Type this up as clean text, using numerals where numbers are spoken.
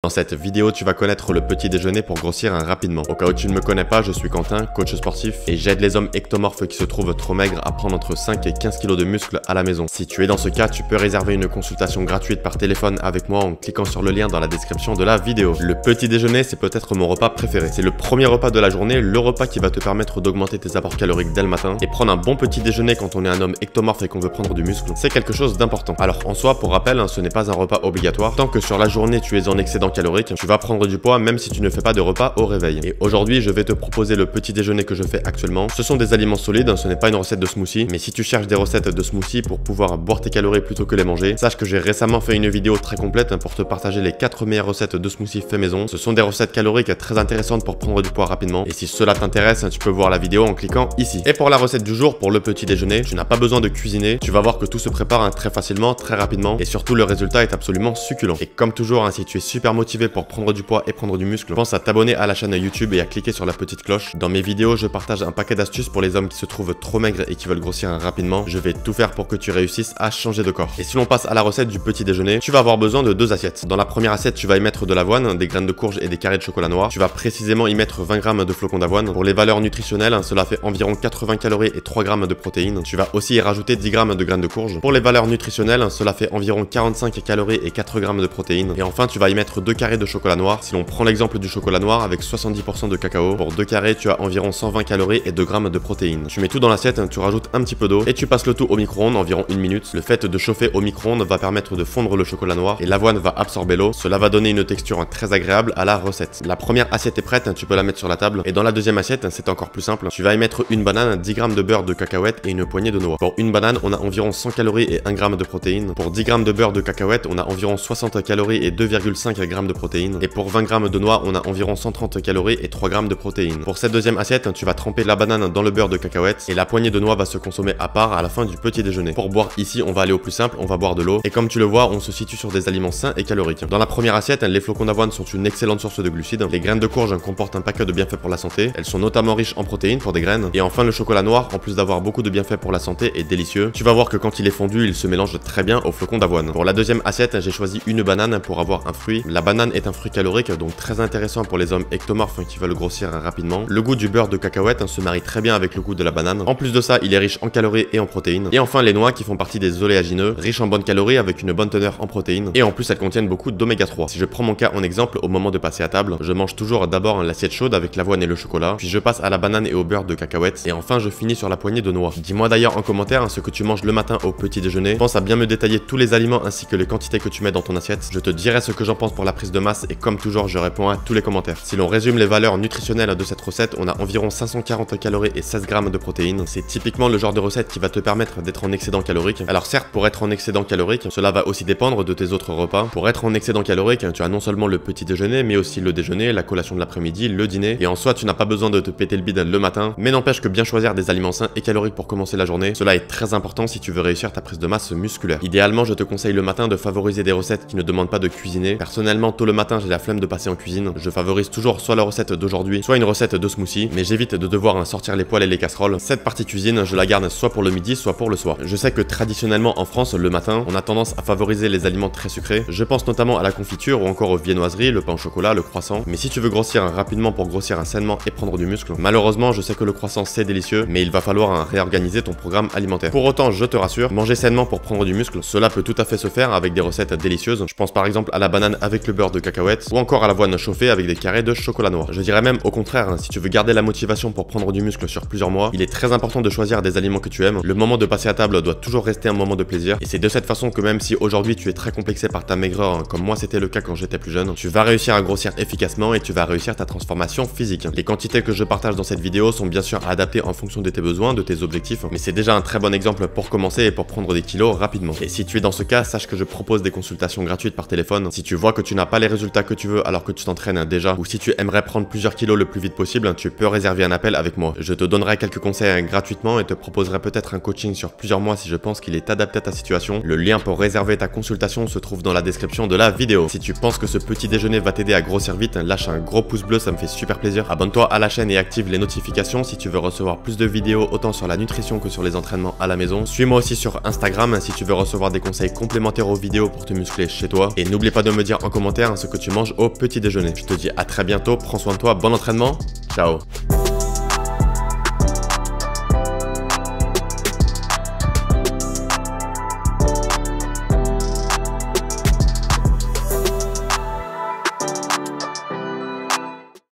Dans cette vidéo, tu vas connaître le petit déjeuner pour grossir rapidement. Au cas où tu ne me connais pas, je suis Quentin, coach sportif, et j'aide les hommes ectomorphes qui se trouvent trop maigres à prendre entre 5 et 15 kg de muscles à la maison. Si tu es dans ce cas, tu peux réserver une consultation gratuite par téléphone avec moi en cliquant sur le lien dans la description de la vidéo. Le petit déjeuner, c'est peut-être mon repas préféré. C'est le premier repas de la journée, le repas qui va te permettre d'augmenter tes apports caloriques dès le matin. Et prendre un bon petit déjeuner quand on est un homme ectomorphe et qu'on veut prendre du muscle, c'est quelque chose d'important. Alors en soi, pour rappel, ce n'est pas un repas obligatoire. Tant que sur la journée tu es en excédent calorique, tu vas prendre du poids même si tu ne fais pas de repas au réveil. Et aujourd'hui, je vais te proposer le petit déjeuner que je fais actuellement. Ce sont des aliments solides, ce n'est pas une recette de smoothie, mais si tu cherches des recettes de smoothie pour pouvoir boire tes calories plutôt que les manger, sache que j'ai récemment fait une vidéo très complète pour te partager les 4 meilleures recettes de smoothie fait maison. Ce sont des recettes caloriques très intéressantes pour prendre du poids rapidement. Et si cela t'intéresse, tu peux voir la vidéo en cliquant ici. Et pour la recette du jour, pour le petit déjeuner, tu n'as pas besoin de cuisiner. Tu vas voir que tout se prépare très facilement, très rapidement, et surtout le résultat est absolument succulent. Et comme toujours, si tu es super motivé pour prendre du poids et prendre du muscle, pense à t'abonner à la chaîne YouTube et à cliquer sur la petite cloche. Dans mes vidéos, je partage un paquet d'astuces pour les hommes qui se trouvent trop maigres et qui veulent grossir rapidement. Je vais tout faire pour que tu réussisses à changer de corps. Et si l'on passe à la recette du petit déjeuner, tu vas avoir besoin de 2 assiettes. Dans la première assiette, tu vas y mettre de l'avoine, des graines de courge et des carrés de chocolat noir. Tu vas précisément y mettre 20 g de flocons d'avoine. Pour les valeurs nutritionnelles, cela fait environ 80 calories et 3 g de protéines. Tu vas aussi y rajouter 10 g de graines de courge. Pour les valeurs nutritionnelles, cela fait environ 45 calories et 4 g de protéines. Et enfin, tu vas y mettre 2 carrés de chocolat noir. Si l'on prend l'exemple du chocolat noir avec 70% de cacao, pour 2 carrés, tu as environ 120 calories et 2 g de protéines. Tu mets tout dans l'assiette, tu rajoutes un petit peu d'eau et tu passes le tout au micro-ondes environ 1 minute. Le fait de chauffer au micro-ondes va permettre de fondre le chocolat noir et l'avoine va absorber l'eau. Cela va donner une texture très agréable à la recette. La première assiette est prête, tu peux la mettre sur la table. Et dans la deuxième assiette, c'est encore plus simple. Tu vas y mettre une banane, 10 g de beurre de cacahuète et une poignée de noix. Pour une banane, on a environ 100 calories et 1 g de protéines. Pour 10 g de beurre de cacahuète, on a environ 60 calories et 2,5 g de protéines. Et pour 20 g de noix, on a environ 130 calories et 3 g de protéines. Pour cette deuxième assiette, tu vas tremper la banane dans le beurre de cacahuète et la poignée de noix va se consommer à part à la fin du petit déjeuner. Pour boire ici, on va aller au plus simple, on va boire de l'eau. Et comme tu le vois, on se situe sur des aliments sains et caloriques. Dans la première assiette, les flocons d'avoine sont une excellente source de glucides. Les graines de courge comportent un paquet de bienfaits pour la santé. Elles sont notamment riches en protéines pour des graines. Et enfin, le chocolat noir, en plus d'avoir beaucoup de bienfaits pour la santé, est délicieux. Tu vas voir que quand il est fondu, il se mélange très bien aux flocons d'avoine. Pour la deuxième assiette, j'ai choisi une banane pour avoir un fruit. La banane est un fruit calorique, donc très intéressant pour les hommes ectomorphes qui veulent grossir rapidement. Le goût du beurre de cacahuète se marie très bien avec le goût de la banane. En plus de ça, il est riche en calories et en protéines. Et enfin, les noix qui font partie des oléagineux, riches en bonnes calories avec une bonne teneur en protéines. Et en plus, elles contiennent beaucoup d'oméga 3. Si je prends mon cas en exemple, au moment de passer à table, je mange toujours d'abord l'assiette chaude avec l'avoine et le chocolat, puis je passe à la banane et au beurre de cacahuète, et enfin je finis sur la poignée de noix. Dis-moi d'ailleurs en commentaire ce que tu manges le matin au petit déjeuner. Pense à bien me détailler tous les aliments ainsi que les quantités que tu mets dans ton assiette. Je te dirai ce que j'en pense pour la prise de masse et comme toujours, je réponds à tous les commentaires. Si l'on résume les valeurs nutritionnelles de cette recette, on a environ 540 calories et 16 g de protéines. C'est typiquement le genre de recette qui va te permettre d'être en excédent calorique. Alors certes, pour être en excédent calorique, cela va aussi dépendre de tes autres repas. Pour être en excédent calorique, tu as non seulement le petit déjeuner, mais aussi le déjeuner, la collation de l'après-midi, le dîner. Et en soi, tu n'as pas besoin de te péter le bide le matin, mais n'empêche que bien choisir des aliments sains et caloriques pour commencer la journée, cela est très important si tu veux réussir ta prise de masse musculaire. Idéalement, je te conseille le matin de favoriser des recettes qui ne demandent pas de cuisiner. Personnellement, tôt le matin, j'ai la flemme de passer en cuisine. Je favorise toujours soit la recette d'aujourd'hui, soit une recette de smoothie, mais j'évite de devoir sortir les poêles et les casseroles. Cette partie cuisine, je la garde soit pour le midi, soit pour le soir. Je sais que traditionnellement en France, le matin, on a tendance à favoriser les aliments très sucrés. Je pense notamment à la confiture ou encore aux viennoiseries, le pain au chocolat, le croissant. Mais si tu veux grossir rapidement pour grossir sainement et prendre du muscle, malheureusement, je sais que le croissant c'est délicieux, mais il va falloir réorganiser ton programme alimentaire. Pour autant, je te rassure, manger sainement pour prendre du muscle, cela peut tout à fait se faire avec des recettes délicieuses. Je pense par exemple à la banane avec le beurre de cacahuète ou encore à l'avoine chauffée avec des carrés de chocolat noir. Je dirais même au contraire, si tu veux garder la motivation pour prendre du muscle sur plusieurs mois, il est très important de choisir des aliments que tu aimes. Le moment de passer à table doit toujours rester un moment de plaisir et c'est de cette façon que même si aujourd'hui tu es très complexé par ta maigreur, comme moi c'était le cas quand j'étais plus jeune, tu vas réussir à grossir efficacement et tu vas réussir ta transformation physique. Les quantités que je partage dans cette vidéo sont bien sûr adaptées en fonction de tes besoins, de tes objectifs, mais c'est déjà un très bon exemple pour commencer et pour prendre des kilos rapidement. Et si tu es dans ce cas, sache que je propose des consultations gratuites par téléphone. Si tu vois que tu n'as pas les résultats que tu veux alors que tu t'entraînes déjà, ou si tu aimerais prendre plusieurs kilos le plus vite possible, tu peux réserver un appel avec moi. Je te donnerai quelques conseils gratuitement et te proposerai peut-être un coaching sur plusieurs mois si je pense qu'il est adapté à ta situation. Le lien pour réserver ta consultation se trouve dans la description de la vidéo. Si tu penses que ce petit déjeuner va t'aider à grossir vite, lâche un gros pouce bleu, ça me fait super plaisir. Abonne-toi à la chaîne et active les notifications si tu veux recevoir plus de vidéos autant sur la nutrition que sur les entraînements à la maison. Suis-moi aussi sur Instagram si tu veux recevoir des conseils complémentaires aux vidéos pour te muscler chez toi. Et n'oublie pas de me dire en commentaire commentaire ce que tu manges au petit déjeuner. Je te dis à très bientôt, prends soin de toi, bon entraînement, ciao.